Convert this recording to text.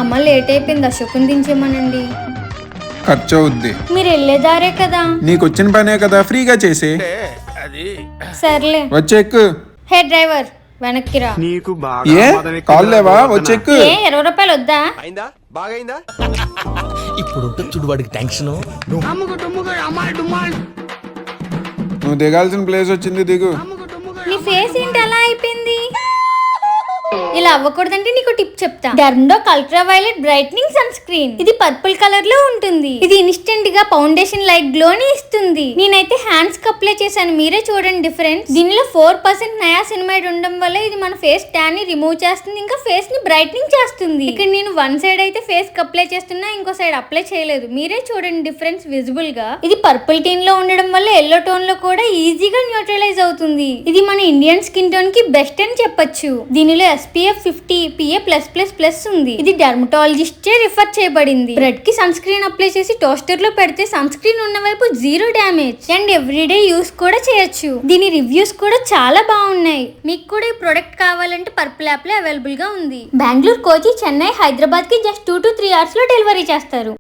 అమ్మ లేట్ అయిపోయింది, అశోకుని దించేమనండి. ఖర్చు అవుద్ది. మీరు వెళ్ళేదారే కదా. నీకు వచ్చిన పనే కదా, ఫ్రీగా చేసే. సర్లే వచ్చెక్కు. హే డ్రైవర్, వెనక్కిరా. ఏ కాల్ లేవా? వచ్చెక్కు. ఏ 20 రూపాయలు వద్దా? ఇప్పుడు చూడు వాడికి టెన్షన్. నువ్వు దిగాల్సిన ప్లేస్ వచ్చింది, దిగు. నీ ఫేస్ ఏంటి అలా అయిపోయింది? ఇలా అవ్వకూడదంటే నీకు టిప్ చెప్తా. Dermdoc ultra violet brightening sunscreen. ఇది పర్పుల్ కలర్ లో ఉంటుంది. ఇది ఇన్స్టెంట్ గా ఫౌండేషన్ లైట్ గ్లో ని ఇస్తుంది. నేనైతే హ్యాండ్స్ కి అప్లై చేశాను, మీరే చూడండి డిఫరెన్స్. దీనిలో 4% నయాసినమైడ్ ఉండడం వల్ల ఇది మన ఫేస్ ట్యాన్ ని రిమూవ్ చేస్తుంది, ఇంకా ఫేస్ ని బ్రైట్నింగ్ చేస్తుంది. ఇక్కడ నేను వన్ సైడ్ అయితే ఫేస్ కి అప్లై చేస్తున్నా, ఇంకో సైడ్ అప్లై చేయలేదు. మీరే చూడండి డిఫరెన్స్ విజిబుల్ గా. ఇది పర్పుల్ టీన్ లో ఉండడం వల్ల ఎల్లో టోన్ లో కూడా ఈజీగా న్యూట్రలైజ్ అవుతుంది. ఇది మన ఇండియన్ స్కిన్ టోన్ కి బెస్ట్ అని చెప్పొచ్చు. దీనిలో SPF 50 PA+++ ఉంది. ఇది డెర్మటాలజిస్ట్ చే రిఫర్ చేయబడింది. బ్రెడ్ కి సన్ స్క్రీన్ అప్లై చేసి టోస్టర్ లో పెడితే సన్ స్క్రీన్ ఉన్న వైపు 0 డ్యామేజ్ అండ్ ఎవ్రీడే యూస్ కూడా చేయొచ్చు. దీని రివ్యూస్ కూడా చాలా బాగున్నాయి. మీకు కూడా ఈ ప్రొడక్ట్ కావాలంటే పర్పుల్ యాప్ లో అవైలబుల్ గా ఉంది. బెంగళూరు, కోచి, చెన్నై, హైదరాబాద్ కి జస్ట్ 2 to 3 hours లో డెలివరీ చేస్తారు.